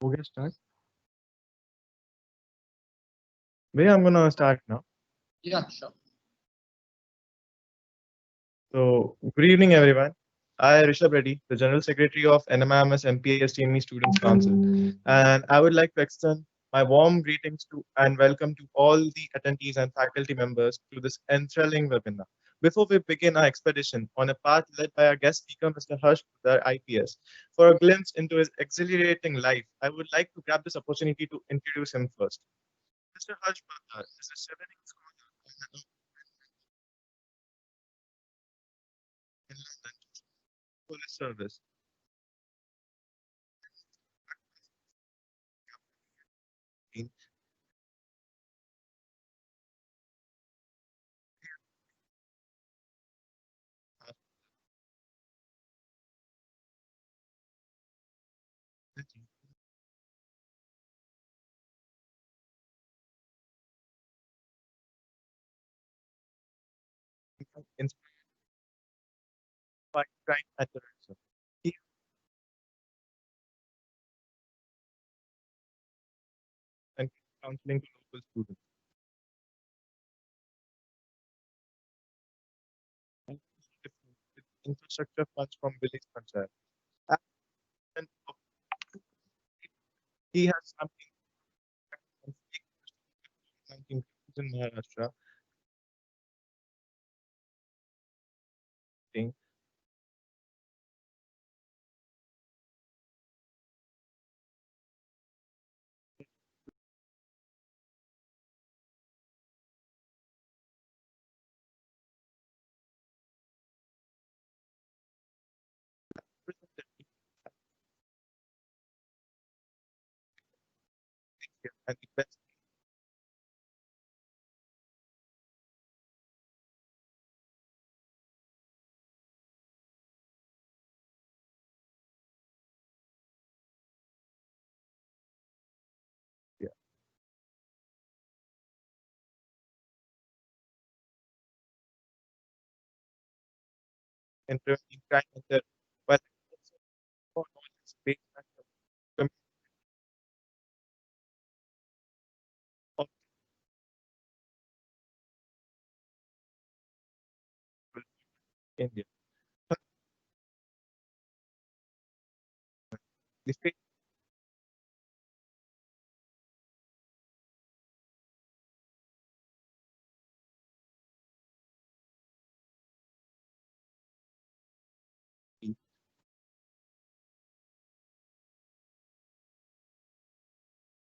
Okay, start. Maybe I'm gonna start now. Yeah, sure. So, good evening, everyone. I, Rishabh Reddy, the General Secretary of NMIMS MPAS TME Students Council, and I would like to extend my warm greetings to and welcome to all the attendees and faculty members to this enthralling webinar. Before we begin our expedition on a path led by our guest speaker, Mr. Harsh Poddar, IPS, for a glimpse into his exhilarating life, I would like to grab this opportunity to introduce him first. Mr. Harsh Poddar is a 7 scholar in London Police Service. In inspired by crime and terrorism. He and counseling to local students. And with infrastructure funds from village panchayat. And he has something in Maharashtra thing presented here and the best. Yeah. And preventing crime and terrorism. But also for knowledge based community of India. The state,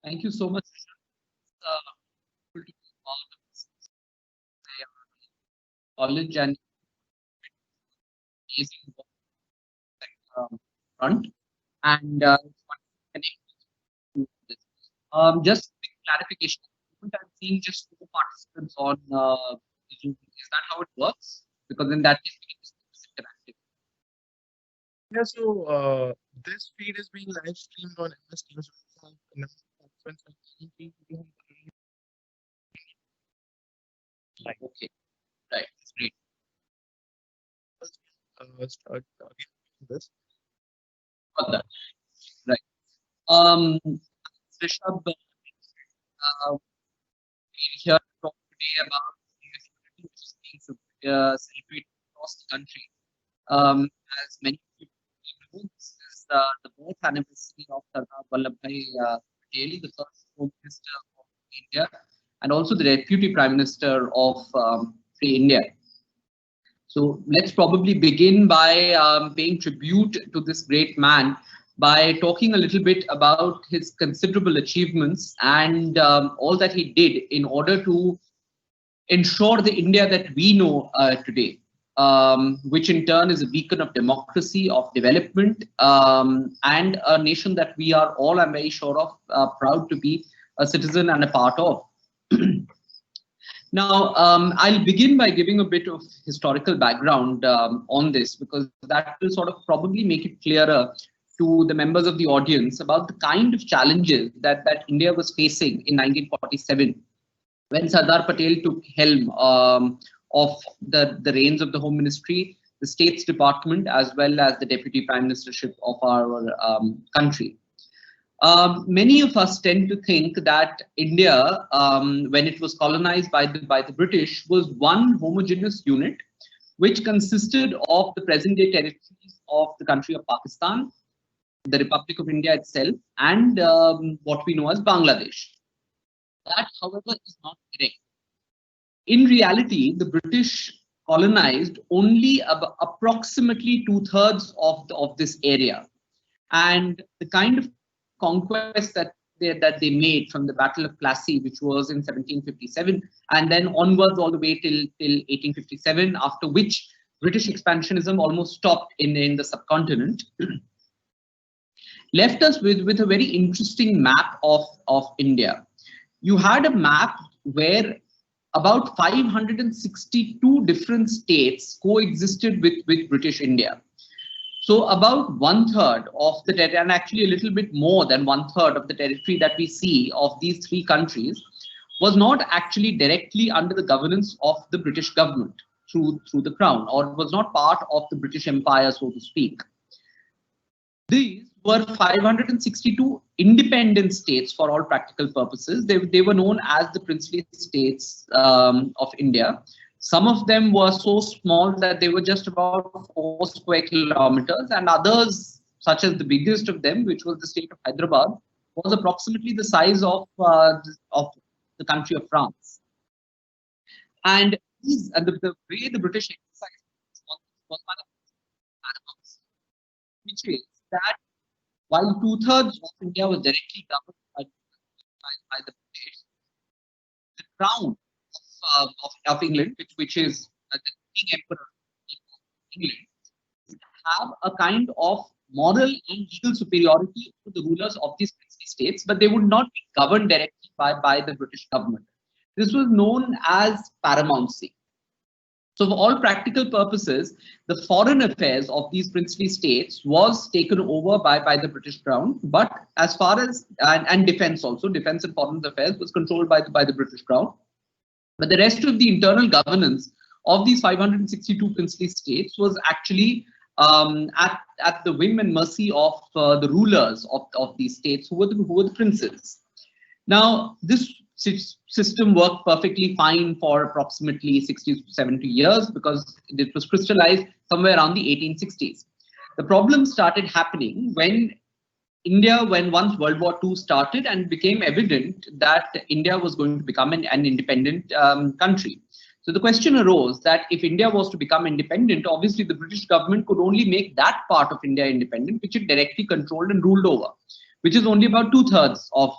Thank you so much. Able to be part of this college and amazing work, front. And it's fun to connect to this. Just quick clarification. I'm seeing just four participants on Zoom. Is that how it works? Because in that case, we can just keep this interactive. yeah, so this feed is being live streamed on MS Teams. We have a number of participants and we have Okay, right. That's great. start this. Got that. Right. Rishabh, we're here to talk today about the unity which is being celebrated across the country. As many people know, this is the birth anniversary of Sardar Vallabhbhai Patel, the first Home Minister of India, and also the Deputy Prime Minister of Free India. So let's probably begin by paying tribute to this great man by talking a little bit about his considerable achievements and all that he did in order to ensure the India that we know today, which in turn is a beacon of democracy, of development, and a nation that we are all, I'm very sure of, proud to be a citizen and a part of. Now, I'll begin by giving a bit of historical background on this, because that will sort of probably make it clearer to the members of the audience about the kind of challenges that India was facing in 1947 when Sardar Patel took helm of the reins of the Home Ministry, the States Department, as well as the Deputy Prime Ministership of our country. Many of us tend to think that India, when it was colonized by the British, was one homogeneous unit, which consisted of the present-day territories of the country of Pakistan, the Republic of India itself, and what we know as Bangladesh. That, however, is not correct. In reality, the British colonized only approximately 2/3 of this area, and the kind of conquest that they made from the Battle of Plassey, which was in 1757, and then onwards all the way till 1857, after which British expansionism almost stopped in the subcontinent, left us with a very interesting map of India. You had a map where about 562 different states coexisted with British India. So about 1/3 of the territory, and actually a little bit more than 1/3 of the territory that we see of these three countries, was not actually directly under the governance of the British government through the crown, or was not part of the British Empire, so to speak. These were 562 independent states for all practical purposes. They were known as the princely states of India. Some of them were so small that they were just about 4 square kilometers, and others, such as the biggest of them, which was the state of Hyderabad, was approximately the size of the country of France. And the way the British exercised was one of the paradox, which is that while 2/3 of India was directly governed by the British, the crown of England, which is the King Emperor of England, have a kind of moral and legal superiority to the rulers of these princely states, but they would not be governed directly by the British government. This was known as paramountcy. So for all practical purposes, the foreign affairs of these princely states was taken over by the British crown, but as far as, and defense also, defense and foreign affairs was controlled by the British crown. But the rest of the internal governance of these 562 princely states was actually at the whim and mercy of the rulers of these states, who were the princes. Now, this system worked perfectly fine for approximately 60 to 70 years because it was crystallized somewhere around the 1860s. The problem started happening when once World War II started and became evident that India was going to become an independent country. So the question arose that if India was to become independent, obviously the British government could only make that part of India independent, which it directly controlled and ruled over, which is only about 2/3 of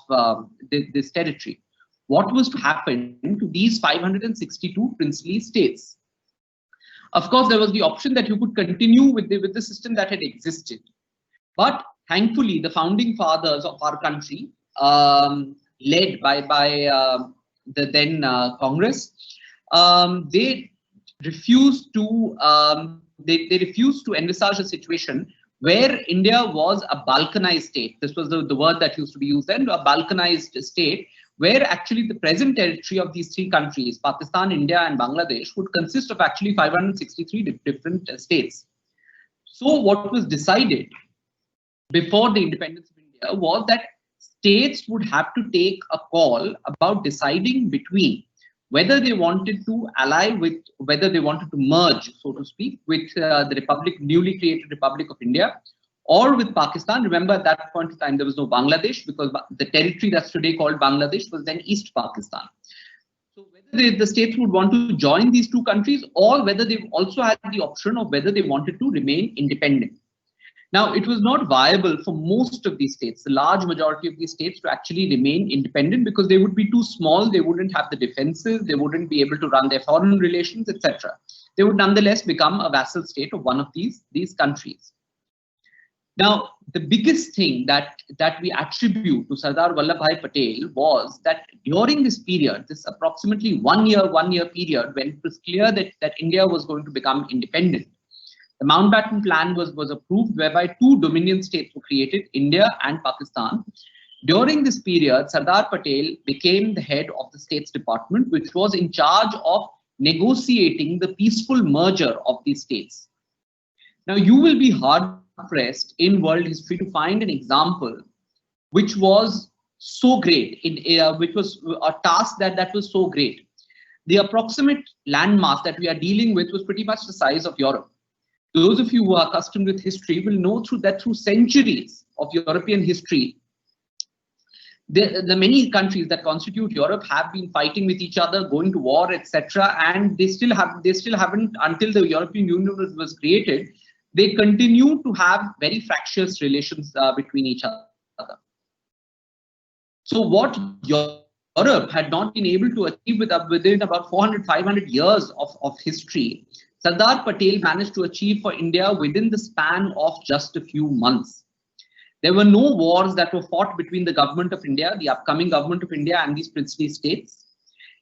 this territory. What was to happen to these 562 princely states? Of course, there was the option that you could continue with the system that had existed. But thankfully, the founding fathers of our country, led by the then Congress, they refused to envisage a situation where India was a balkanized state. This was the word that used to be used then, a balkanized state, where actually the present territory of these three countries, Pakistan, India, and Bangladesh, would consist of actually 563 different states. So what was decided before the independence of India was that states would have to take a call about deciding between whether they wanted to ally with, whether they wanted to merge, so to speak, with the newly created Republic of India, or with Pakistan. Remember, at that point in time, there was no Bangladesh because the territory that's today called Bangladesh was then East Pakistan. So whether the states would want to join these two countries, or whether they also had the option of whether they wanted to remain independent. Now, it was not viable for most of these states, the large majority of these states, to actually remain independent because they would be too small, they wouldn't have the defenses, they wouldn't be able to run their foreign relations, etc. They would nonetheless become a vassal state of one of these countries. Now, the biggest thing that we attribute to Sardar Vallabhbhai Patel was that during this period, this approximately one year period, when it was clear that India was going to become independent, the Mountbatten Plan was approved, whereby two dominion states were created, India and Pakistan. During this period, Sardar Patel became the head of the States Department, which was in charge of negotiating the peaceful merger of these states. Now, you will be hard-pressed in world history to find an example which was so great, which was a task that was so great. The approximate landmass that we are dealing with was pretty much the size of Europe. Those of you who are accustomed with history will know through centuries of European history, the many countries that constitute Europe have been fighting with each other, going to war, etc. And they still haven't, until the European Union was created, they continue to have very fractious relations between each other. So what Europe had not been able to achieve within about 400, 500 years of history, Sardar Patel managed to achieve for India within the span of just a few months. There were no wars that were fought between the government of India, the upcoming government of India, and these princely states.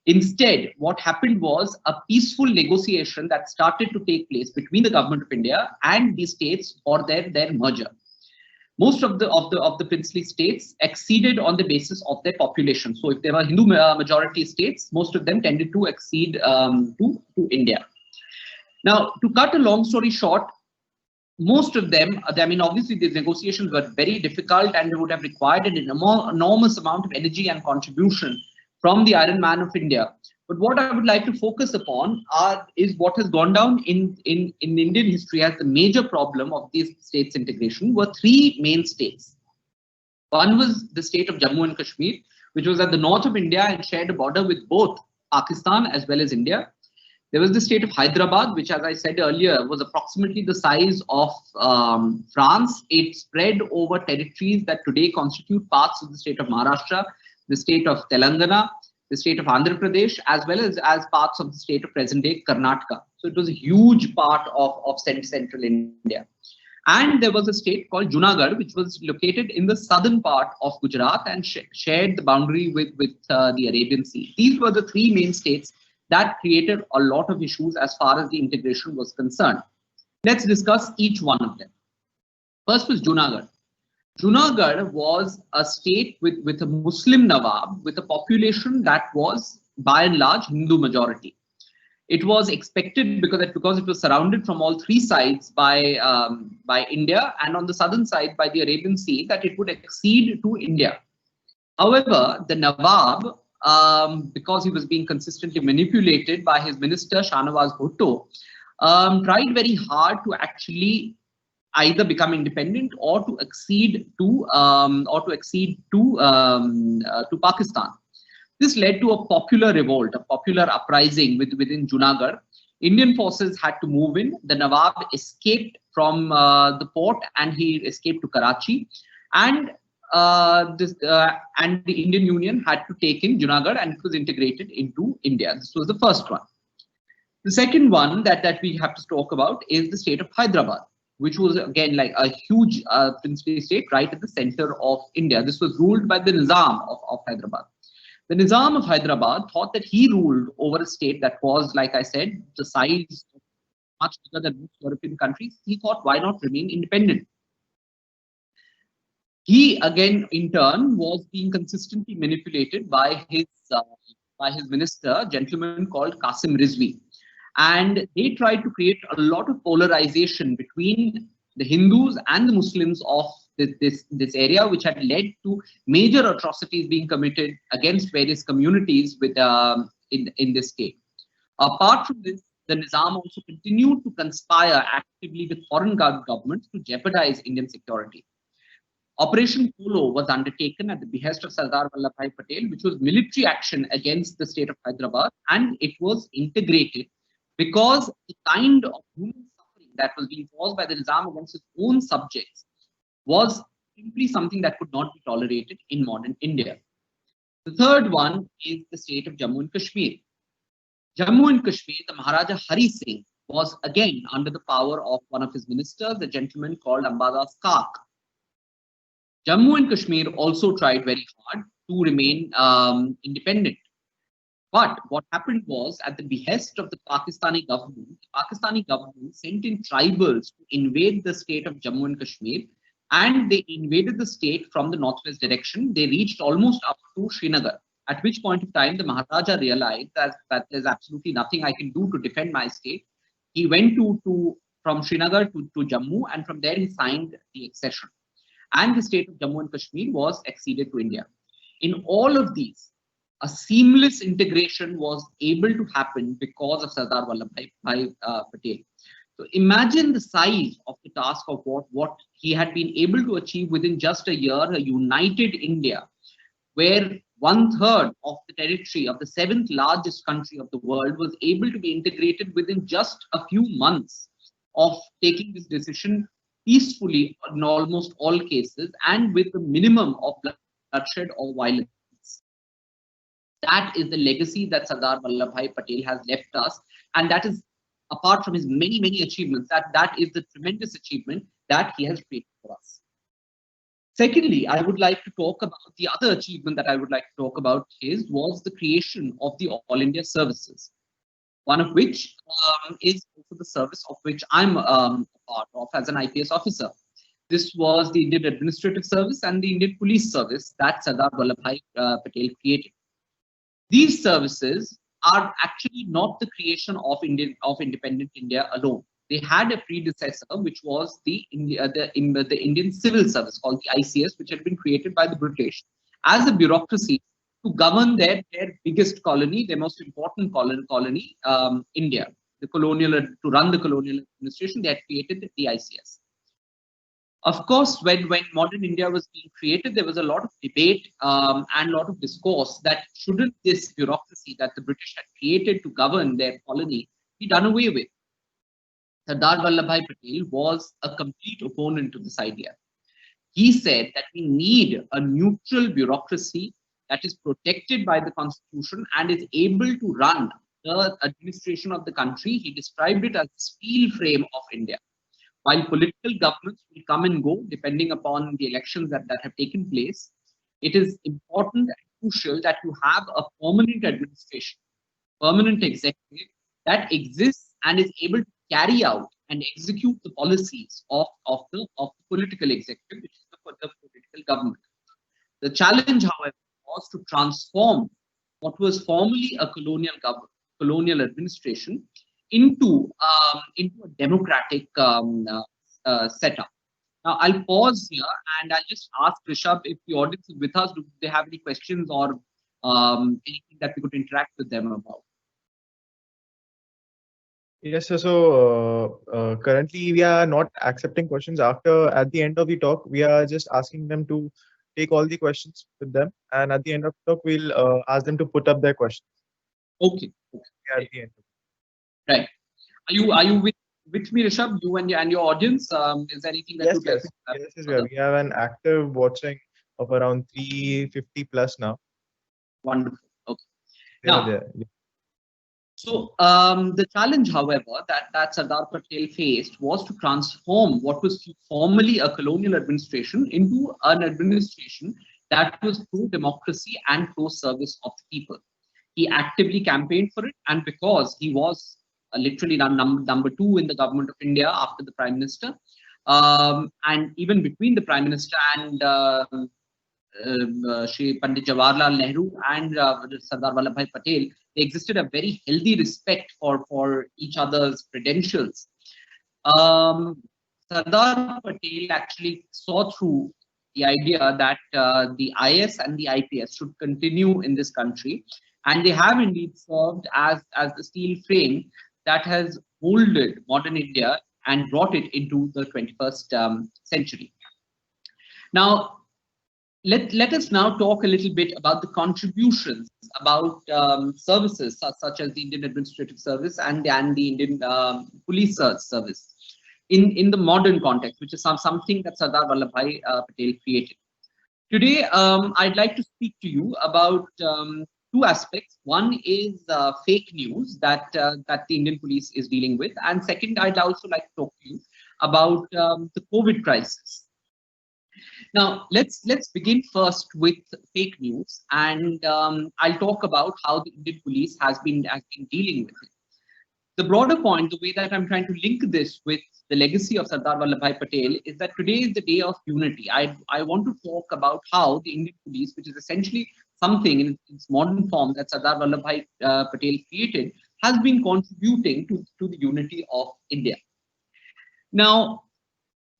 Instead, what happened was a peaceful negotiation that started to take place between the government of India and these states for their merger. Most of the princely states acceded on the basis of their population. So if there were Hindu majority states, most of them tended to accede to India. Now, to cut a long story short, most of them, I mean, obviously these negotiations were very difficult and they would have required an enormous amount of energy and contribution from the Iron Man of India. But what I would like to focus upon is what has gone down in Indian history as the major problem of these states integration were three main states. One was the state of Jammu and Kashmir, which was at the north of India and shared a border with both Pakistan as well as India. There was the state of Hyderabad, which, as I said earlier, was approximately the size of France. It spread over territories that today constitute parts of the state of Maharashtra, the state of Telangana, the state of Andhra Pradesh, as well as parts of the state of present-day Karnataka. So it was a huge part of central India. And there was a state called Junagadh, which was located in the southern part of Gujarat and shared the boundary with the Arabian Sea. These were the three main states that created a lot of issues as far as the integration was concerned. Let's discuss each one of them. First was Junagadh. Junagadh was a state with a Muslim Nawab, with a population that was by and large Hindu majority. It was expected because it was surrounded from all three sides by India and on the southern side by the Arabian Sea, that it would accede to India. However, the Nawab, because he was being consistently manipulated by his minister Shahnawaz Bhutto, tried very hard to actually either become independent or to accede to Pakistan. This led to a popular revolt, a popular uprising within Junagadh. Indian forces had to move in. The Nawab escaped from the port and he escaped to Karachi, and the Indian Union had to take in Junagadh and it was integrated into India. This was the first one. The second one that we have to talk about is the state of Hyderabad, which was again like a huge princely state right at the center of India. This was ruled by the Nizam of Hyderabad. The Nizam of Hyderabad thought that he ruled over a state that was, like I said, the size much bigger than most European countries. He thought, why not remain independent? He again, in turn, was being consistently manipulated by his minister, a gentleman called Qasim Rizvi. And they tried to create a lot of polarization between the Hindus and the Muslims of this area, which had led to major atrocities being committed against various communities in this state. Apart from this, the Nizam also continued to conspire actively with foreign governments to jeopardize Indian security. Operation Polo was undertaken at the behest of Sardar Vallabhbhai Patel, which was military action against the state of Hyderabad, and it was integrated because the kind of human suffering that was being caused by the Nizam against his own subjects was simply something that could not be tolerated in modern India. The third one is the state of Jammu and Kashmir. Jammu and Kashmir, the Maharaja Hari Singh was again under the power of one of his ministers, a gentleman called Ambadas Kak. Jammu and Kashmir also tried very hard to remain independent. But what happened was, at the behest of the Pakistani government sent in tribals to invade the state of Jammu and Kashmir, and they invaded the state from the northwest direction. They reached almost up to Srinagar, at which point of time the Maharaja realized that there's absolutely nothing I can do to defend my state. He went from Srinagar to Jammu, and from there he signed the accession. and the state of Jammu and Kashmir was acceded to India. In all of these, a seamless integration was able to happen because of Sardar Vallabhbhai Patel. So imagine the size of the task of what he had been able to achieve within just a year, a united India, where 1/3 of the territory of the 7th largest country of the world was able to be integrated within just a few months of taking this decision peacefully in almost all cases and with the minimum of bloodshed or violence. That is the legacy that Sardar Vallabhbhai Patel has left us, and that is, apart from his many achievements, that is the tremendous achievement that he has created for us. Secondly, I would like to talk about the other achievement that I would like to talk about was the creation of the All India Services, one of which is also the service of which I'm a part of as an IPS officer. This was the Indian Administrative Service and the Indian Police Service that Sardar Vallabhbhai Patel created. These services are actually not the creation of independent India alone. They had a predecessor, which was the Indian Civil Service called the ICS, which had been created by the British as a bureaucracy to govern their biggest colony, their most important colony, India. To run the colonial administration, they had created the ICS. Of course, when modern India was being created, there was a lot of debate and a lot of discourse that shouldn't this bureaucracy that the British had created to govern their colony be done away with. Sardar Vallabhbhai Patel was a complete opponent to this idea. He said that we need a neutral bureaucracy that is protected by the constitution and is able to run the administration of the country. He described it as the steel frame of India. While political governments will come and go depending upon the elections that have taken place, it is important and crucial that you have a permanent administration, permanent executive that exists and is able to carry out and execute the policies of the political executive, which is the political government. The challenge, however, was to transform what was formerly a colonial administration into a democratic setup. Now, I'll pause here and I'll just ask Rishabh if the audience is with us, do they have any questions or anything that we could interact with them about? Yes, sir. So currently we are not accepting questions. At the end of the talk, we are just asking them to take all the questions with them, and at the end of the talk, we'll ask them to put up their questions. Okay. At the end. Right. Are you with me, Rishabh? You and your audience? Is there anything that yes, you'd yes, like yes, yes, we have an active watching of around 350 plus now. Wonderful. Okay. Now, so the challenge, however, that Sardar Patel faced was to transform what was formerly a colonial administration into an administration that was pro-democracy and pro-service of the people. He actively campaigned for it, and because he was literally number 2 in the government of India after the Prime Minister, and even between the Prime Minister and Shri Pandit Jawaharlal Nehru and Sardar Vallabhbhai Patel, there existed a very healthy respect for each other's credentials. Sardar Patel actually saw through the idea that the IS and the IPS should continue in this country, and they have indeed served as the steel frame that has molded modern India and brought it into the 21st century. Now, let us now talk a little bit about the contributions about services such as the Indian Administrative Service and the Indian Police Service in the modern context, which is something that Sardar Vallabhbhai Patel created. Today, I'd like to speak to you about 2 aspects. One is fake news that the Indian police is dealing with, and second, I'd also like to talk to you about the COVID crisis. Now, let's begin first with fake news, and I'll talk about how the Indian police has been dealing with it. The broader point, the way that I'm trying to link this with the legacy of Sardar Vallabhbhai Patel, is that today is the day of unity. I want to talk about how the Indian police, which is essentially something in its modern form that Sardar Vallabhbhai Patel created, has been contributing to the unity of India. Now,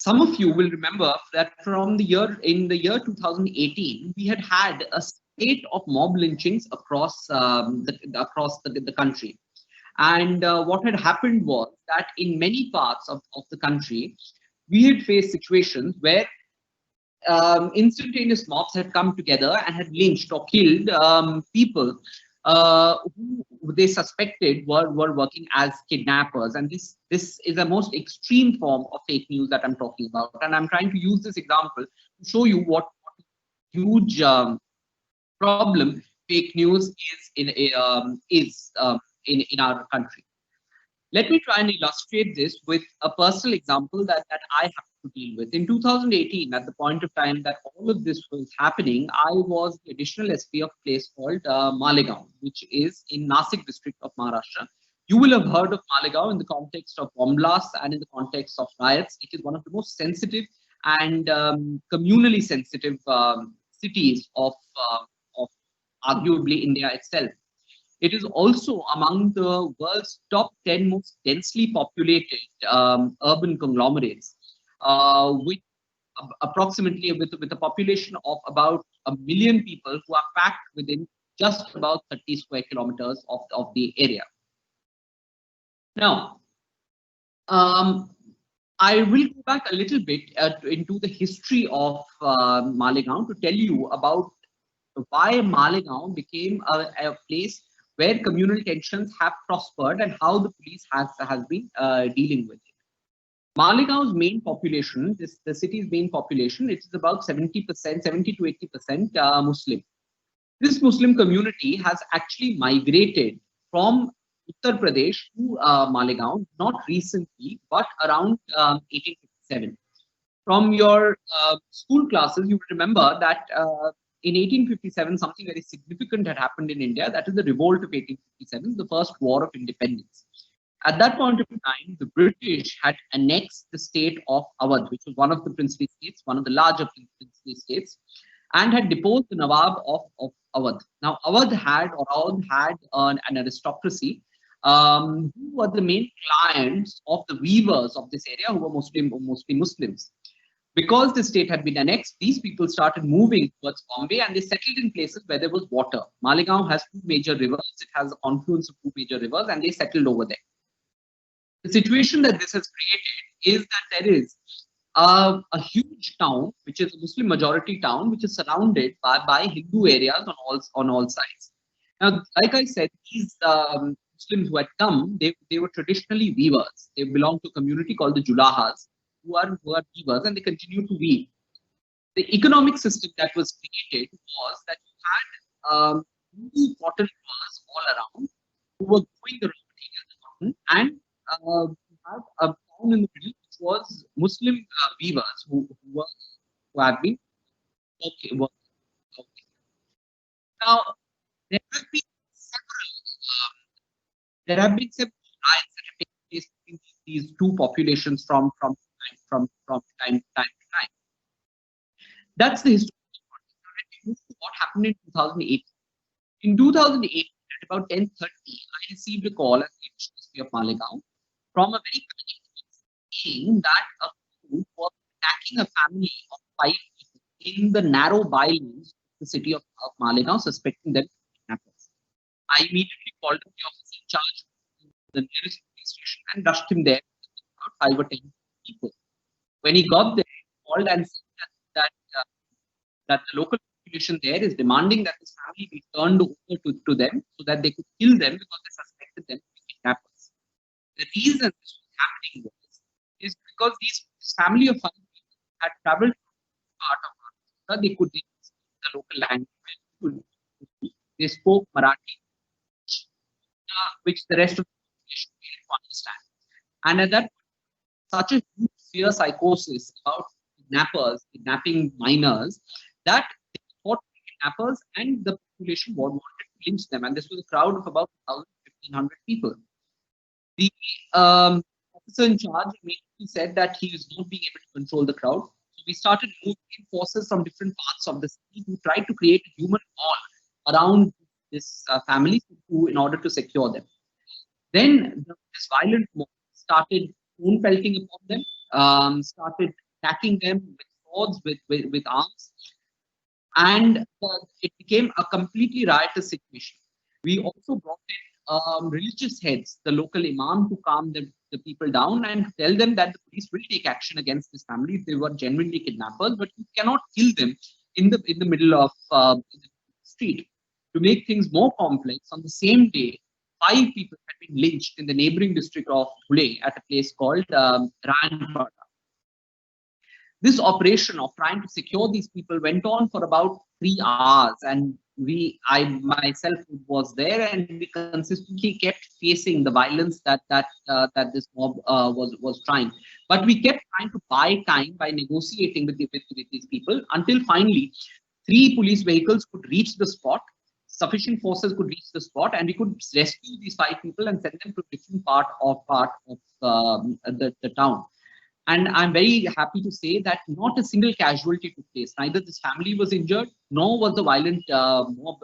Some of you will remember that in the year 2018, we had a spate of mob lynchings across the country. And what had happened was that in many parts of the country, we had faced situations where instantaneous mobs had come together and had lynched or killed people who they suspected were working as kidnappers. And this is the most extreme form of fake news that I'm talking about. And I'm trying to use this example to show you what huge problem fake news is in our country. Let me try and illustrate this with a personal example that I have to deal with. In 2018, at the point of time that all of this was happening, I was the additional SP of a place called Malegaon, which is in Nasik district of Maharashtra. You will have heard of Malegaon in the context of bomb blasts and in the context of riots. It is one of the most sensitive and communally sensitive cities of arguably India itself. It is also among the world's top 10 most densely populated urban conglomerates, with approximately with a population of about 1 million people who are packed within just about 30 square kilometers of the area. Now, I will go back a little bit into the history of Malegaon to tell you about why Malegaon became a place where communal tensions have prospered and how the police has been dealing with it. Malegaon's main population, the city's main population, it is about 70%, 70 to 80% Muslim. This Muslim community has actually migrated from Uttar Pradesh to Malegaon, not recently, but around 1857. From your school classes, you will remember that in 1857, something very significant had happened in India. That is the revolt of 1857, the first war of independence. At that point of time, the British had annexed the state of Awadh, which was one of the princely states, one of the larger princely states, and had deposed the Nawab of Awadh. Now, Awadh had an aristocracy who were the main clients of the weavers of this area, who were mostly Muslims. Because the state had been annexed, these people started moving towards Bombay and they settled in places where there was water. Malegaon has 2 major rivers. It has a confluence of 2 major rivers and they settled over there. The situation that this has created is that there is a huge town, which is a Muslim majority town, which is surrounded by Hindu areas on all sides. Now, like I said, these Muslims who had come, they were traditionally weavers. They belonged to a community called the Julahas, who are weavers, and they continue to weave. The economic system that was created was that you had Hindu cotton growers all around who were growing the raw material, the cotton, and you had a town in the middle which was Muslim weavers who have been working. Now, there have been several riots that have taken place between these 2 populations from time to time. That's the history. What happened in 2008? In 2008, at about 10:30, I received a call at the University of Malegaon from a very saying that a group was attacking a family of 5 people in the narrow bylanes of the city of Malegaon, suspecting them of kidnappers. I immediately called up the officer in charge of the nearest police station and rushed him there with about 5 or 10 people. When he got there, he called and said that the local population there is demanding that this family be turned over to them so that they could kill them because they suspected them to be kidnappers. The reason this was happening is because this family of 5 people had traveled to part of Maharashtra. They could speak the local language. They spoke Marathi, which the rest of the population failed to understand. And at that point, such a huge fear psychosis about kidnapping minors, that they fought kidnappers and the population wanted to lynch them. And this was a crowd of about 1,500 people. The officer in charge immediately said that he was not being able to control the crowd. So we started moving forces from different parts of the city to try to create a human wall around this family in order to secure them. Then this violent mob started stone pelting upon them, started attacking them with swords, with arms, and it became a completely riotous situation. We also brought in religious heads, the local imam, to calm the people down and tell them that the police will take action against this family if they were genuinely kidnappers, but you cannot kill them in the middle of the street. To make things more complex, on the same day, 5 people had been lynched in the neighboring district of Dhule at a place called Ranpada. This operation of trying to secure these people went on for about 3 hours, and I myself was there, and we consistently kept facing the violence that this mob was trying. But we kept trying to buy time by negotiating with these people until finally 3 police vehicles could reach the spot. Sufficient forces could reach the spot, and we could rescue these 5 people and send them to a different part of the town. And I'm very happy to say that not a single casualty took place. Neither this family was injured, nor was the violent mob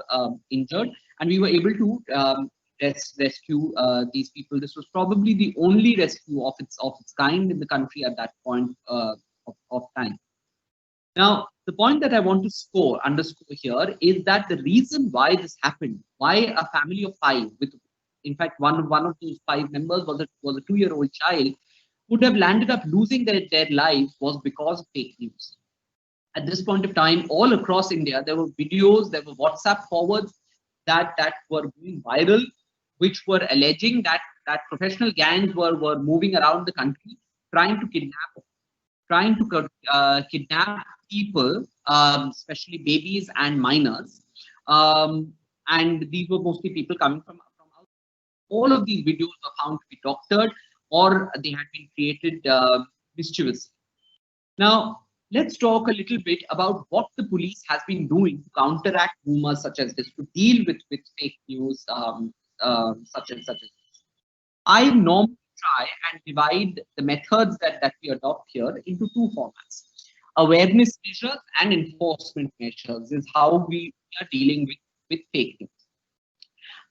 injured. And we were able to rescue these people. This was probably the only rescue of its kind in the country at that point of time. Now, the point that I want to underscore here is that the reason why this happened, why a family of 5, with in fact one of those 5 members was a 2-year-old child, would have landed up losing their lives, was because of fake news. At this point of time, all across India, there were videos, there were WhatsApp forwards that were going viral, which were alleging that professional gangs were moving around the country trying to kidnap people, especially babies and minors. And these were mostly people coming from outside. All of these videos were found to be doctored, or they had been created mischievously. Now, let's talk a little bit about what the police has been doing to counteract rumors such as this, to deal with fake news such as this. I normally try and divide the methods that we adopt here into 2 formats. Awareness measures and enforcement measures is how we are dealing with fake news.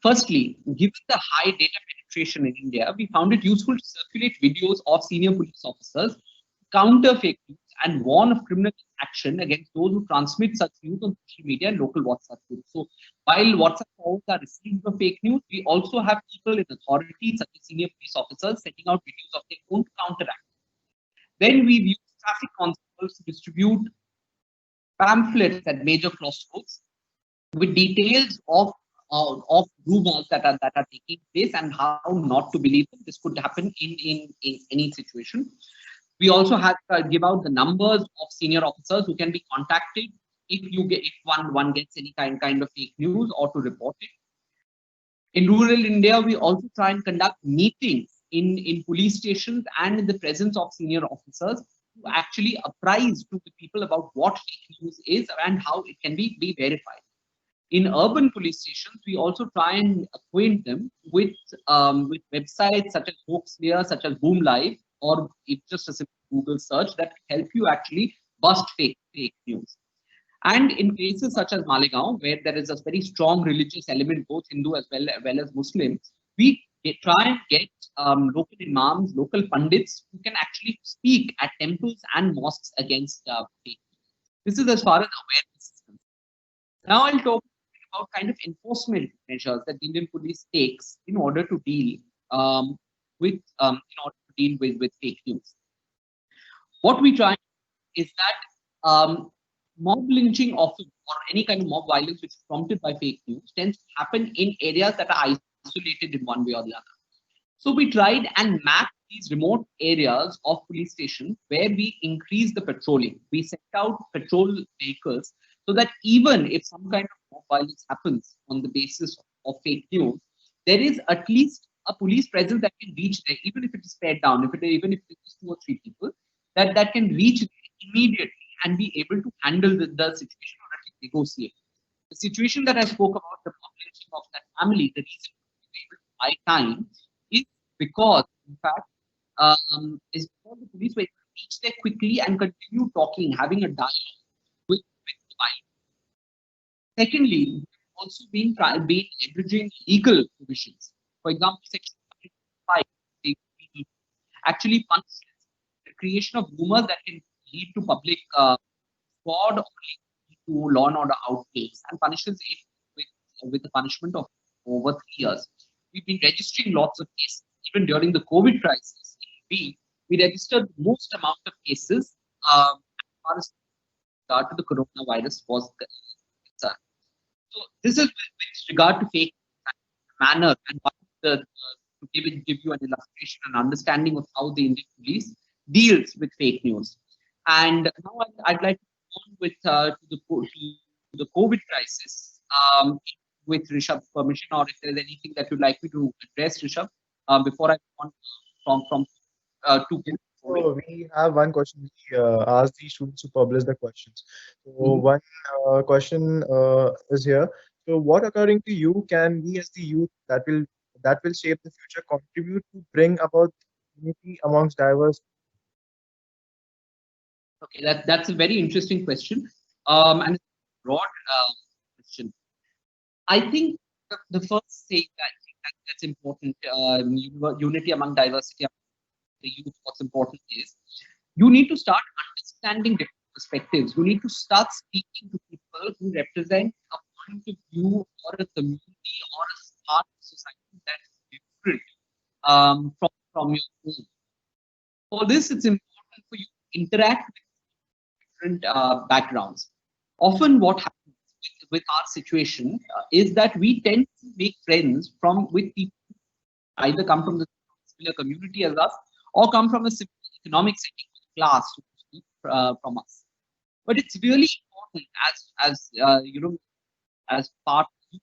Firstly, given the high data penetration in India, we found it useful to circulate videos of senior police officers, counter fake news, and warn of criminal action against those who transmit such news on social media and local WhatsApp groups. So, while WhatsApp forwards are receiving the fake news, we also have people in authority, such as senior police officers, sending out videos of their own to counteract. Then we've used traffic constables to distribute pamphlets at major crossroads with details of rumors that are taking place and how not to believe them. This could happen in any situation. We also have to give out the numbers of senior officers who can be contacted if one gets any kind of fake news, or to report it. In rural India, we also try and conduct meetings in police stations and in the presence of senior officers to actually apprise to the people about what fake news is and how it can be verified. In urban police stations, we also try and acquaint them with websites such as Hoaxslayer, such as Boom Live, or it's just a simple Google search that can help you actually bust fake news. And in places such as Malegaon, where there is a very strong religious element, both Hindu as well as Muslim, we try and get local imams, local pundits who can actually speak at temples and mosques against fake news. This is as far as awareness is concerned. Now I'll talk about kind of enforcement measures that the Indian police takes in order to deal with fake news. What we try is that mob lynching often, or any kind of mob violence which is prompted by fake news, tends to happen in areas that are isolated in one way or the other. So we tried and mapped these remote areas of police stations where we increase the patrolling. We sent out patrol vehicles so that even if some kind of mob violence happens on the basis of fake news, there is at least a police presence that can reach there, even if it is pared down, even if it is 2 or 3 people, that can reach there immediately and be able to handle the situation or at least negotiate. The situation that I spoke about, the population of that family, the reason we were able to buy time is because, in fact, is because the police were able to reach there quickly and continue talking, having a dialogue with the violence. Secondly, we've also been leveraging legal provisions. For example, Section 5 actually punishes the creation of rumors that can lead to public fraud or lead to law and order outbreaks and punishes it with a punishment of over 3 years. We've been registering lots of cases. Even during the COVID crisis, we registered the most amount of cases as far as regard to the coronavirus was concerned. So this is with regard to fake manner and to give you an illustration and understanding of how the Indian police deals with fake news. And now I'd like to go on with to the COVID crisis with Rishabh's permission, or if there's anything that you'd like me to address, Rishabh, before I go on from to COVID. So we have one question. We asked the students to publish the questions. So one question is here. So what, according to you, can we as the youth that will shape the future contribute to bring about unity amongst diverse? Okay, that's a very interesting question, and it's a broad question. I think the first thing that's important, unity among diversity among the youth. What's important is you need to start understanding different perspectives. You need to start speaking to people who represent a point of view or a community or a part of society that's different from your own. For this, it's important for you to interact with different backgrounds. Often what happens with our situation is that we tend to make friends with people who either come from the similar community as us or come from a similar economic setting class from us. But it's really important as you know, as part of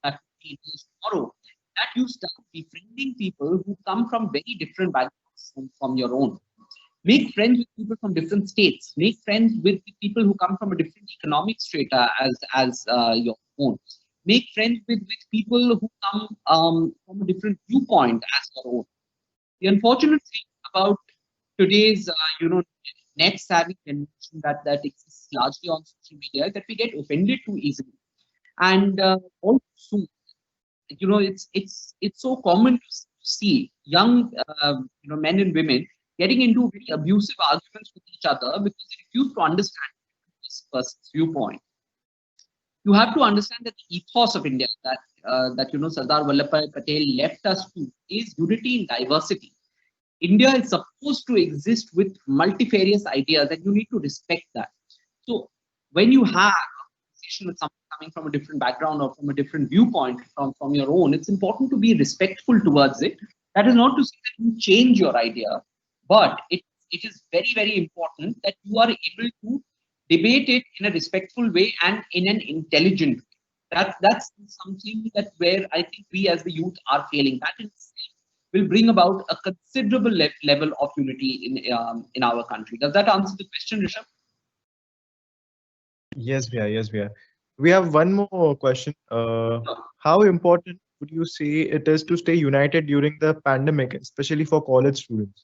that tomorrow, that you start befriending people who come from very different backgrounds from your own. Make friends with people from different states. Make friends with people who come from a different economic strata as your own. Make friends with people who come from a different viewpoint as your own. The unfortunate thing about today's net savvy generation that exists largely on social media is that we get offended too easily, and also it's so common to see young men and women getting into very abusive arguments with each other because they refuse to understand this person's viewpoint. You have to understand that the ethos of India that Sardar Vallabhbhai Patel left us to is unity in diversity. India is supposed to exist with multifarious ideas, and you need to respect that. So when you have a conversation with someone coming from a different background or from a different viewpoint from your own, it's important to be respectful towards it. That is not to say that you change your idea, but it is very, very important that you are able to debate it in a respectful way and in an intelligent way. That's something that where I think we as the youth are failing. That in itself will bring about a considerable level of unity in our country. Does that answer the question, Rishabh? Yes, Bhaiya. Yes, Bhaiya. We have one more question. How important would you say it is to stay united during the pandemic, especially for college students?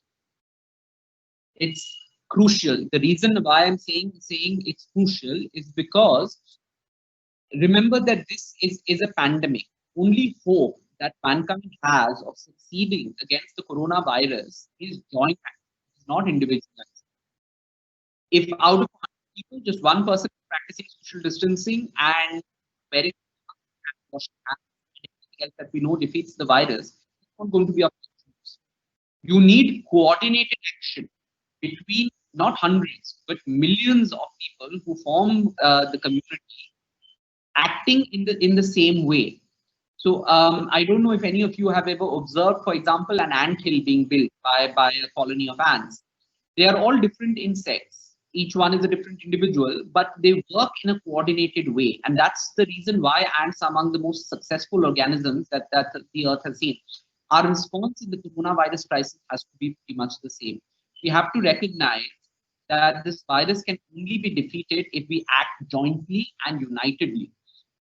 It's crucial. The reason why I'm saying it's crucial is because remember that this is a pandemic. Only hope that mankind has of succeeding against the coronavirus is joint action, it's not individual action. If out of 100 people, just one person is practicing social distancing and wearing washing hands and everything else that we know defeats the virus, it's not going to be a You need coordinated action between not hundreds but millions of people who form the community acting in the same way. So I don't know if any of you have ever observed, for example, an ant hill being built by a colony of ants. They are all different insects. Each one is a different individual, but they work in a coordinated way. And that's the reason why ants are among the most successful organisms that the earth has seen. Our response in the coronavirus crisis has to be pretty much the same. We have to recognize that this virus can only be defeated if we act jointly and unitedly.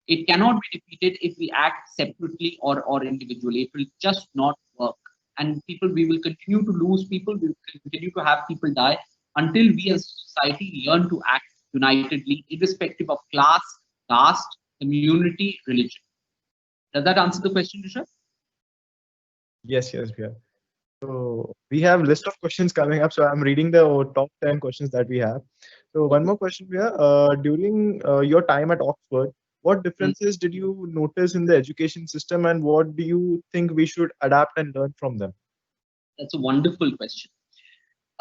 It cannot be defeated if we act separately or individually. It will just not work. And we will continue to lose people, we will continue to have people die until we as a society learn to act unitedly, irrespective of class, caste, community, religion. Does that answer the question, Rishabh? Yes, yes, Bhaiya. So we have list of questions coming up. So I'm reading the top 10 questions that we have. So one more question here. During your time at Oxford, what Mm, differences did you notice in the education system, and what do you think we should adapt and learn from them? that's a wonderful question.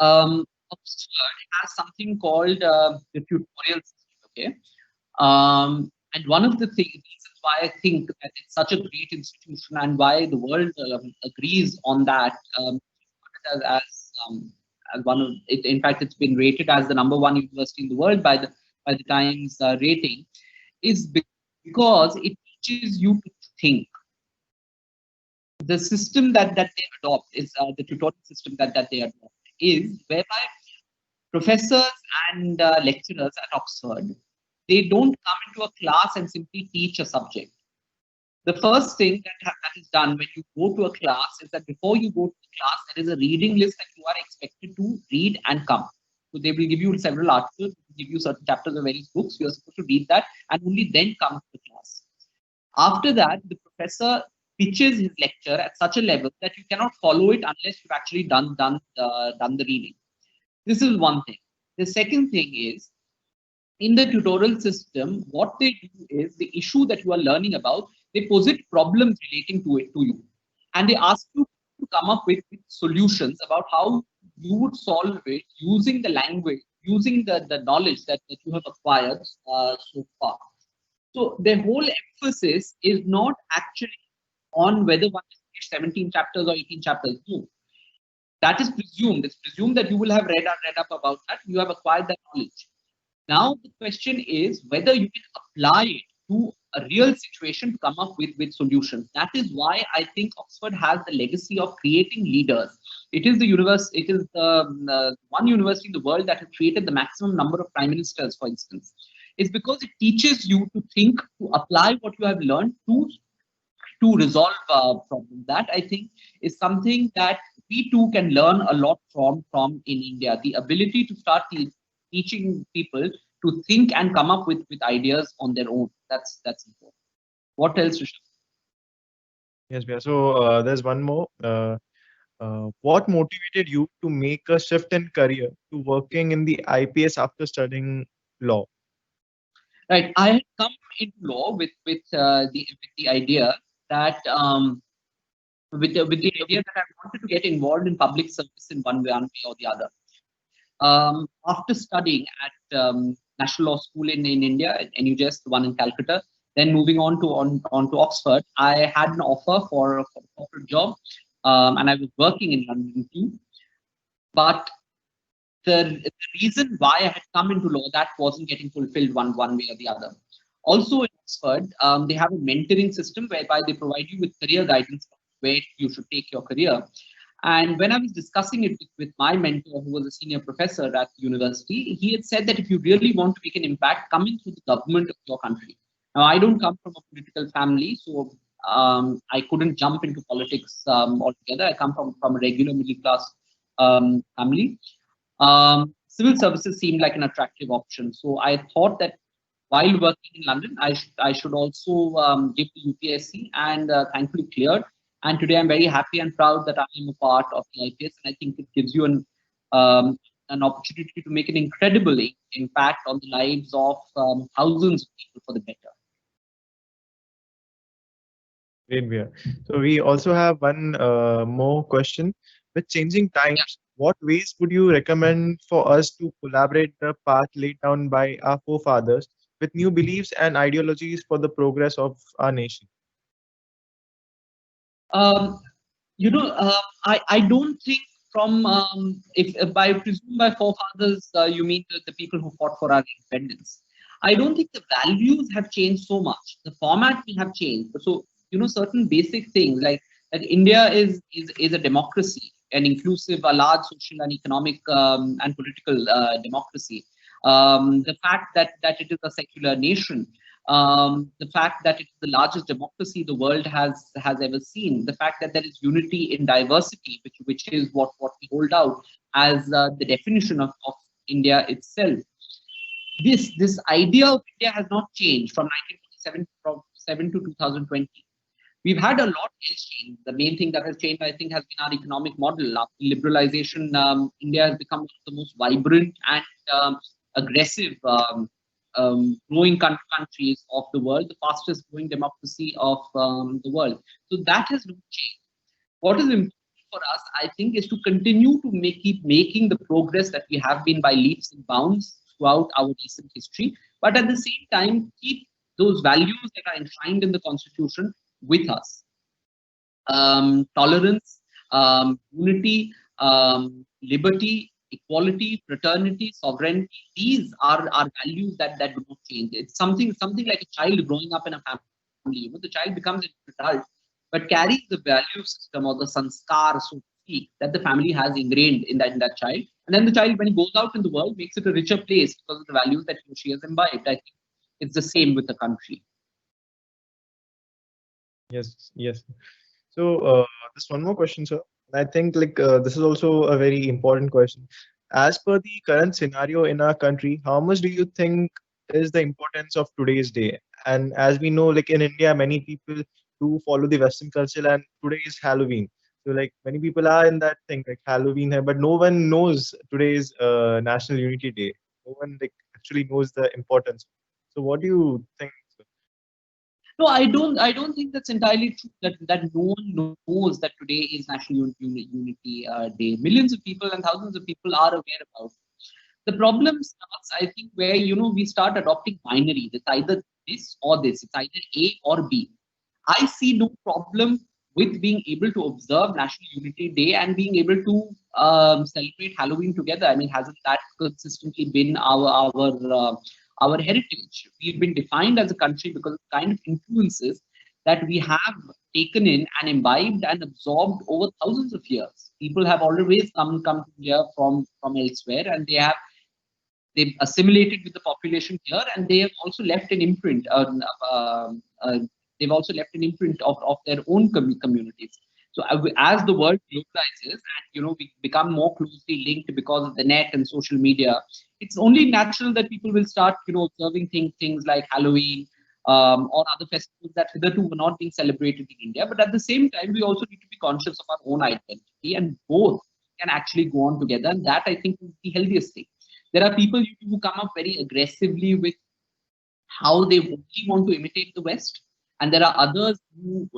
Oxford has something called the tutorial system. Okay, and one of the reasons why I think that it's such a great institution and why the world agrees on that, as one of it. In fact, it's been rated as the number one university in the world by the Times rating, is because it teaches you to think. The system that they adopt is the tutorial system that they adopt is whereby professors and lecturers at Oxford, they don't come into a class and simply teach a subject. The first thing that is done when you go to a class is that before you go to the class, there is a reading list that you are expected to read and come. So they will give you several articles, give you certain chapters of various books. You are supposed to read that and only then come to the class. After that, the professor pitches his lecture at such a level that you cannot follow it unless you've actually done the reading. This is one thing. The second thing is, in the tutorial system, what they do is the issue that you are learning about, they posit problems relating to it to you. And they ask you to come up with solutions about how you would solve it using the language, using the knowledge that you have acquired so far. So their whole emphasis is not actually on whether one has finished 17 chapters or 18 chapters. No, that is presumed. It's presumed that you will have read up about that. You have acquired that knowledge. Now the question is whether you can apply it to a real situation to come up with solutions. That is why I think Oxford has the legacy of creating leaders. It is the universe. It is the one university in the world that has created the maximum number of prime ministers, for instance. It's because it teaches you to think, to apply what you have learned to resolve problems. That I think is something that we too can learn a lot from in India. The ability to start teaching people to think and come up with ideas on their own. That's important. What else, Rishabh? Yes, Bia. So there's one more. What motivated you to make a shift in career to working in the IPS after studying law? Right. I had come into law with the idea that with the idea that I wanted to get involved in public service in one way or the other. After studying at National Law School in India, at NUJS, the one in Calcutta, then moving on to Oxford, I had an offer for a corporate job, and I was working in London too. But the reason why I had come into law, that wasn't getting fulfilled one way or the other. Also in Oxford, they have a mentoring system whereby they provide you with career guidance where you should take your career. And when I was discussing it with my mentor, who was a senior professor at the university, he had said that if you really want to make an impact, come into the government of your country. Now, I don't come from a political family, so I couldn't jump into politics altogether. I come from a regular middle class family. Civil services seemed like an attractive option. So I thought that while working in London, I should also give the UPSC, and thankfully cleared. And today I'm very happy and proud that I am a part of the IPS, and I think it gives you an opportunity to make an incredible impact on the lives of thousands of people for the better. Great, Bia. So we also have one more question. With changing Yeah. times, what ways would you recommend for us to collaborate the path laid down by our forefathers with new beliefs and ideologies for the progress of our nation? Um, I don't think from if by presume by forefathers you mean the people who fought for our independence. I don't think the values have changed so much. The format may have changed. So certain basic things like that India is a democracy, an inclusive, a large social and economic and political democracy. The fact that it is a secular nation, the fact that it's the largest democracy the world has ever seen, the fact that there is unity in diversity, which is what we hold out as the definition of India itself. This idea of India has not changed from 1947 to 2020. We've had a lot else change. The main thing that has changed, I think, has been our economic model. After liberalization, India has become one of the most vibrant and aggressive growing countries of the world, the fastest growing democracy of the world. So that has not changed. What is important for us, I think, is to continue to keep making the progress that we have been by leaps and bounds throughout our recent history, but at the same time, keep those values that are enshrined in the Constitution with us. Tolerance, unity, liberty, equality, fraternity, sovereignty. These are values that do not change. It's something like a child growing up in a family. You know, the child becomes an adult, but carries the value system or the sanskar, so to speak, that the family has ingrained in that child. And then the child, when he goes out in the world, makes it a richer place because of the values that he or she has imbibed. I think it's the same with the country. Yes, yes. So just one more question, sir. I think this is also a very important question. As per the current scenario in our country, how much do you think is the importance of today's day? And as we know, like in India, many people do follow the Western culture, and today is Halloween. So like many people are in that thing like Halloween, but no one knows today's National Unity Day. No one like actually knows the importance. So what do you think? No, I don't think that's entirely true. That no one knows that today is National Unity Day. Millions of people and thousands of people are aware about it. The problem starts, I think, where we start adopting binaries. It's either this or this. It's either A or B. I see no problem with being able to observe National Unity Day and being able to celebrate Halloween together. I mean, hasn't that consistently been our heritage? We've been defined as a country because of the kind of influences that we have taken in and imbibed and absorbed over thousands of years. People have always come here from elsewhere, and they've assimilated with the population here, and they have also left an imprint. They've also left an imprint of their own communities. So as the world globalizes and we become more closely linked because of the net and social media, it's only natural that people will start observing things like Halloween or other festivals that hitherto were not being celebrated in India. But at the same time, we also need to be conscious of our own identity, and both can actually go on together. And that, I think, is the healthiest thing. There are people who come up very aggressively with how they only want to imitate the West, and there are others who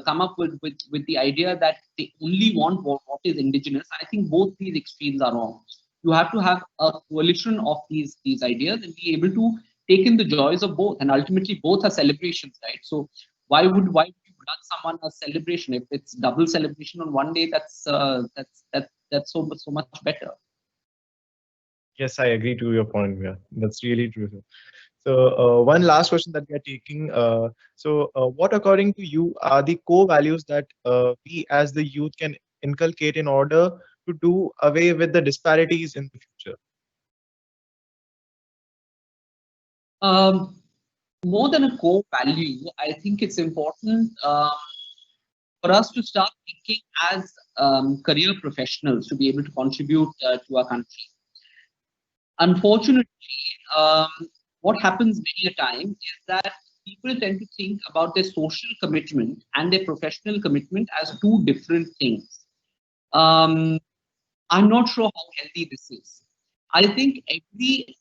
come up with the idea that they only want what is indigenous. I think both these extremes are wrong. You have to have a coalition of these ideas and be able to take in the joys of both, and ultimately both are celebrations, right? So why would you grudge someone a celebration if it's double celebration on one day? That's so much better. Yes, I agree to your point. Yeah, that's really true, sir. So one last question that we are taking. What, according to you, are the core values that we as the youth can inculcate in order to do away with the disparities in the future? More than a core value, I think it's important for us to start thinking as career professionals to be able to contribute to our country. Unfortunately, what happens many a time is that people tend to think about their social commitment and their professional commitment as two different things. I'm not sure how healthy this is. I think every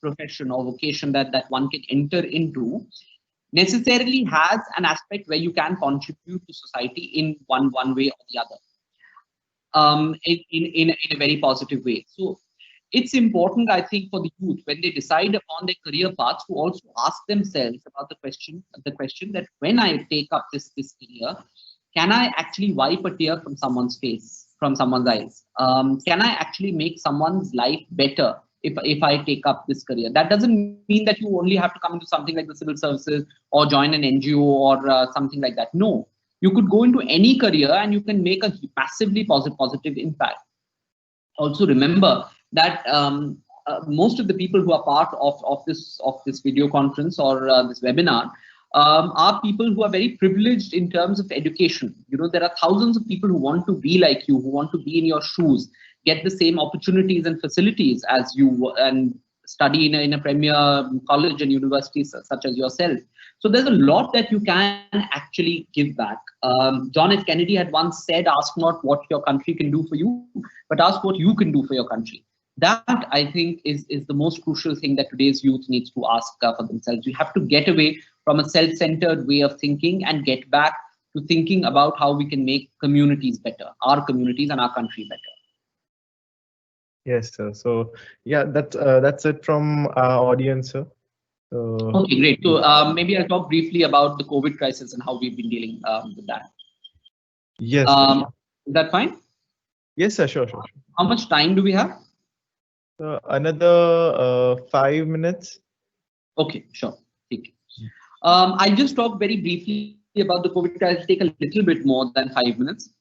profession or vocation that one can enter into necessarily has an aspect where you can contribute to society in one way or the other, in a very positive way. So it's important, I think, for the youth when they decide upon their career paths to also ask themselves about the question that when I take up this career, can I actually wipe a tear from someone's face, from someone's eyes? Can I actually make someone's life better if I take up this career? That doesn't mean that you only have to come into something like the civil services or join an NGO or something like that. No, you could go into any career and you can make a massively positive impact. Also remember that most of the people who are part of this video conference or this webinar are people who are very privileged in terms of education. There are thousands of people who want to be like you, who want to be in your shoes, get the same opportunities and facilities as you, and study in a premier college and university such as yourself. So there's a lot that you can actually give back. John F. Kennedy had once said, ask not what your country can do for you, but ask what you can do for your country. That, I think, is the most crucial thing that today's youth needs to ask for themselves. You have to get away from a self-centered way of thinking and get back to thinking about how we can make communities better, our communities and our country better. Yes, sir. So yeah, that's it from our audience, sir. Okay, great. So maybe I'll talk briefly about the COVID crisis and how we've been dealing with that. Yes. Is that fine? Yes, sir. Sure. How much time do we have? Another 5 minutes. Okay, sure. I'll just talk very briefly about the COVID crisis. Take a little bit more than 5 minutes.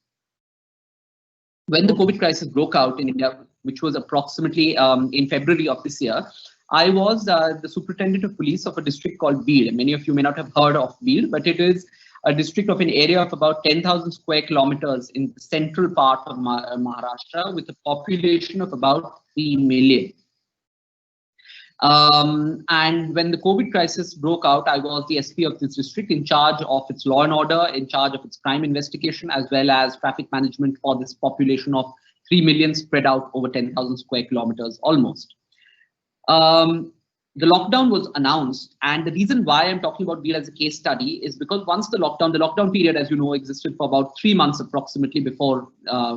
When the COVID crisis broke out in India, which was approximately in February of this year, I was the superintendent of police of a district called Beed. Many of you may not have heard of Beed, but it is a district of an area of about 10,000 square kilometers in the central part of Maharashtra, with a population of about 3 million. And when the COVID crisis broke out, I was the SP of this district, in charge of its law and order, in charge of its crime investigation, as well as traffic management for this population of 3 million spread out over 10,000 square kilometers almost. The lockdown was announced, and the reason why I'm talking about Beed as a case study is because once the lockdown period, as you know, existed for about 3 months approximately before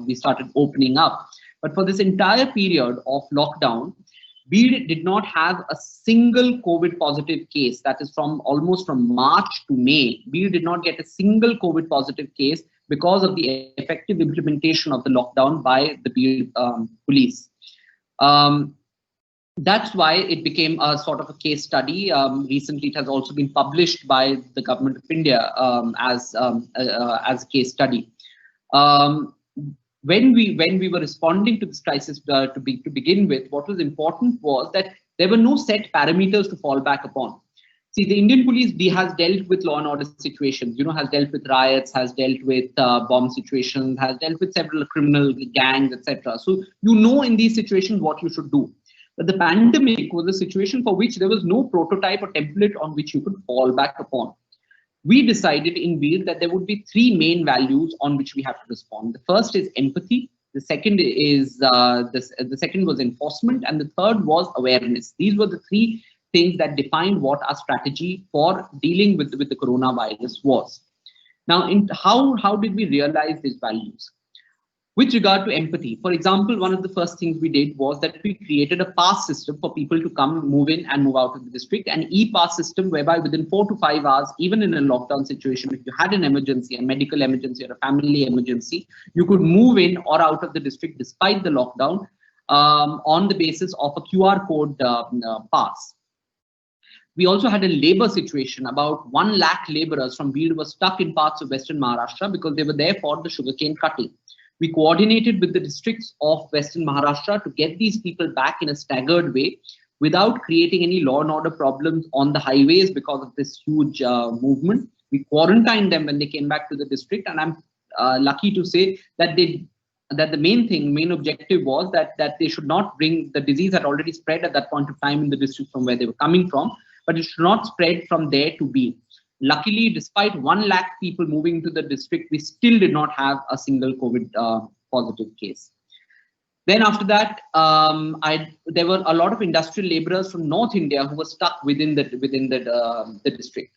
we started opening up. But for this entire period of lockdown, Beed did not have a single COVID positive case. That is almost from March to May. Beed did not get a single COVID positive case because of the effective implementation of the lockdown by the Beed police. That's why it became a sort of a case study. Recently, it has also been published by the government of India as a case study. When we were responding to this crisis to begin with, what was important was that there were no set parameters to fall back upon. See, the Indian police has dealt with law and order situations, has dealt with riots, has dealt with bomb situations, has dealt with several criminal gangs, etc. So in these situations what you should do. But the pandemic was a situation for which there was no prototype or template on which you could fall back upon. We decided in Beed that there would be 3 main values on which we have to respond. The first is empathy. The second is the second was enforcement, and the third was awareness. These were the 3 things that defined what our strategy for dealing with the coronavirus was. Now, how did we realize these values? With regard to empathy, for example, one of the first things we did was that we created a pass system for people to come, move in and move out of the district, an e-pass system whereby within 4 to 5 hours, even in a lockdown situation, if you had an emergency, a medical emergency or a family emergency, you could move in or out of the district despite the lockdown on the basis of a QR code pass. We also had a labor situation. About 1 lakh laborers from Beed were stuck in parts of Western Maharashtra because they were there for the sugarcane cutting. We coordinated with the districts of Western Maharashtra to get these people back in a staggered way without creating any law and order problems on the highways because of this huge movement. We quarantined them when they came back to the district, and I'm lucky to say that the main objective was that they should not bring the disease had already spread at that point of time in the district from where they were coming from, but it should not spread from there to Beed. Luckily, despite 1 lakh people moving to the district, we still did not have a single COVID positive case. Then after that, there were a lot of industrial laborers from North India who were stuck within the district.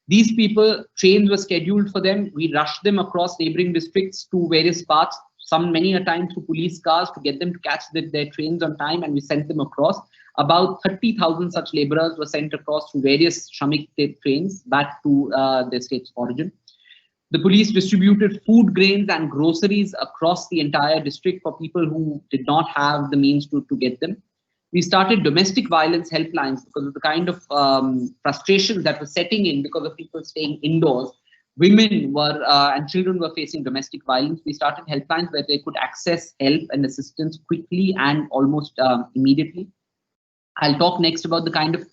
These people, trains were scheduled for them. We rushed them across neighboring districts to various parts, many a time through police cars to get them to catch their trains on time, and we sent them across. About 30,000 such laborers were sent across through various Shramik trains back to their states of origin. The police distributed food, grains and groceries across the entire district for people who did not have the means to get them. We started domestic violence helplines because of the kind of frustrations that were setting in because of people staying indoors. Women and children were facing domestic violence. We started helplines where they could access help and assistance quickly and almost immediately. I'll talk next about the kind of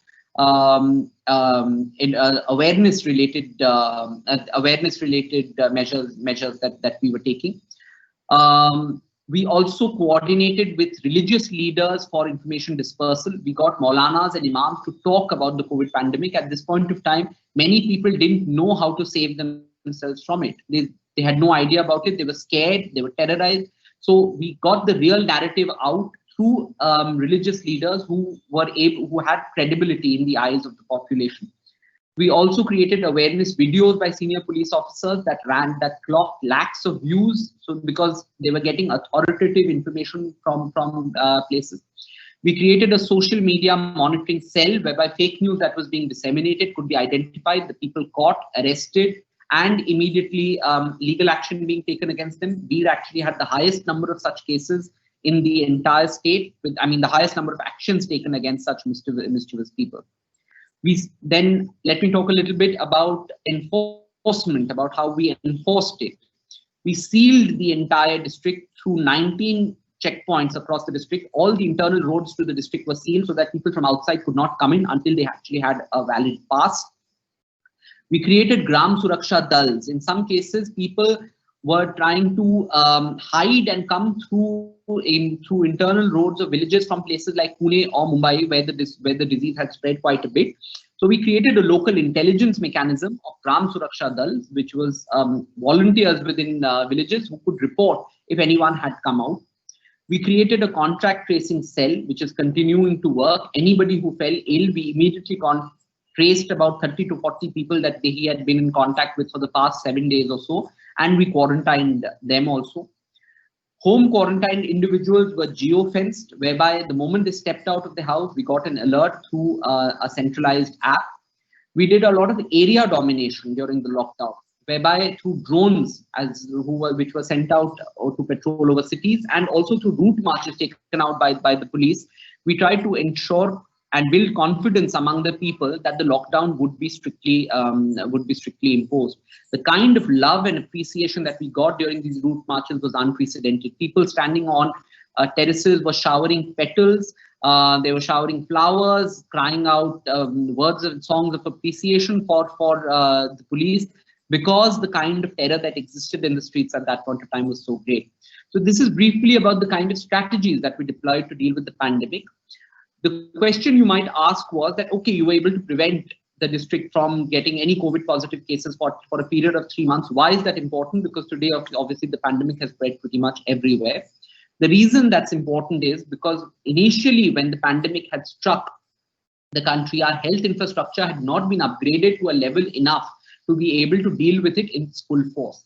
awareness-related measures that we were taking. We also coordinated with religious leaders for information dispersal. We got Maulanas and Imams to talk about the COVID pandemic. At this point of time, many people didn't know how to save themselves from it. They had no idea about it. They were scared. They were terrorized. So we got the real narrative out through religious leaders who had credibility in the eyes of the population. We also created awareness videos by senior police officers that clocked lakhs of views. So because they were getting authoritative information from places. We created a social media monitoring cell whereby fake news that was being disseminated could be identified, the people caught, arrested, and immediately legal action being taken against them. We actually had the highest number of such cases in the entire state, the highest number of actions taken against such mischievous people. Then let me talk a little bit about enforcement, about how we enforced it. We sealed the entire district through 19 checkpoints across the district. All the internal roads to the district were sealed so that people from outside could not come in until they actually had a valid pass. We created Gram Suraksha Dals. In some cases, people were trying to hide and come through internal roads of villages from places like Pune or Mumbai, where the disease had spread quite a bit. So we created a local intelligence mechanism of Gram Suraksha Dals, which was volunteers within villages who could report if anyone had come out. We created a contract tracing cell, which is continuing to work. Anybody who fell ill, we immediately traced about 30 to 40 people that he had been in contact with for the past 7 days or so, and we quarantined them also. Home quarantined individuals were geo-fenced, whereby the moment they stepped out of the house, we got an alert through a centralized app. We did a lot of area domination during the lockdown, whereby through drones, which were sent out to patrol over cities, and also through route marches taken out by the police, we tried to ensure and build confidence among the people that the lockdown would be strictly imposed. The kind of love and appreciation that we got during these route marches was unprecedented. People standing on terraces were showering petals, they were showering flowers, crying out words and songs of appreciation for the police, because the kind of terror that existed in the streets at that point of time was so great. So this is briefly about the kind of strategies that we deployed to deal with the pandemic. The question you might ask was that, okay, you were able to prevent the district from getting any COVID positive cases for a period of 3 months. Why is that important? Because today, obviously, the pandemic has spread pretty much everywhere. The reason that's important is because initially, when the pandemic had struck the country, our health infrastructure had not been upgraded to a level enough to be able to deal with it in its full force.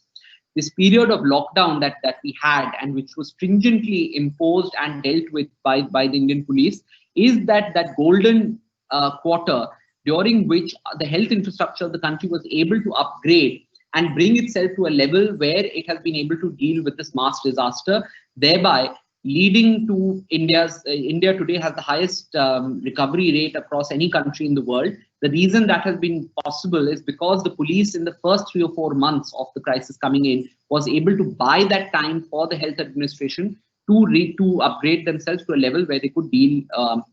This period of lockdown that we had, and which was stringently imposed and dealt with by the Indian police, is that golden quarter during which the health infrastructure of the country was able to upgrade and bring itself to a level where it has been able to deal with this mass disaster, thereby leading to India today has the highest recovery rate across any country in the world. The reason that has been possible is because the police in the first 3 or 4 months of the crisis coming in was able to buy that time for the health administration to upgrade themselves to a level where they could deal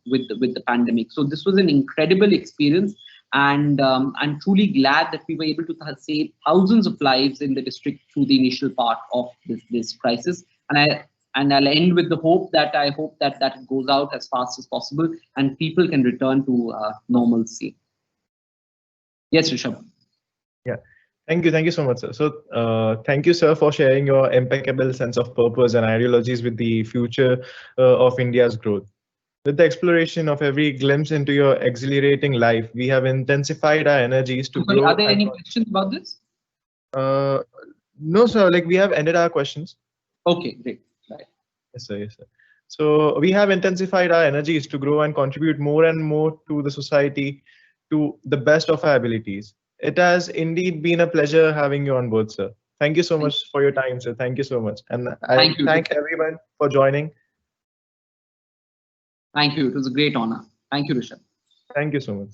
with the pandemic. So this was an incredible experience, and I'm truly glad that we were able to save thousands of lives in the district through the initial part of this crisis. And I'll end with the hope that it goes out as fast as possible and people can return to normalcy. Yes, Rishabh. Yeah. Thank you so much, sir. So thank you, sir, for sharing your impeccable sense of purpose and ideologies with the future of India's growth. With the exploration of every glimpse into your exhilarating life, we have intensified our energies to grow. Are there any questions about this? No, sir. Like, we have ended our questions. Okay, great. Right. Yes, sir. Yes, sir. So we have intensified our energies to grow and contribute more and more to the society to the best of our abilities. It has indeed been a pleasure having you on board, sir. Thank you so much for your time, sir. Thank you so much. And I thank everyone for joining. Thank you. It was a great honor. Thank you, Rishabh. Thank you so much.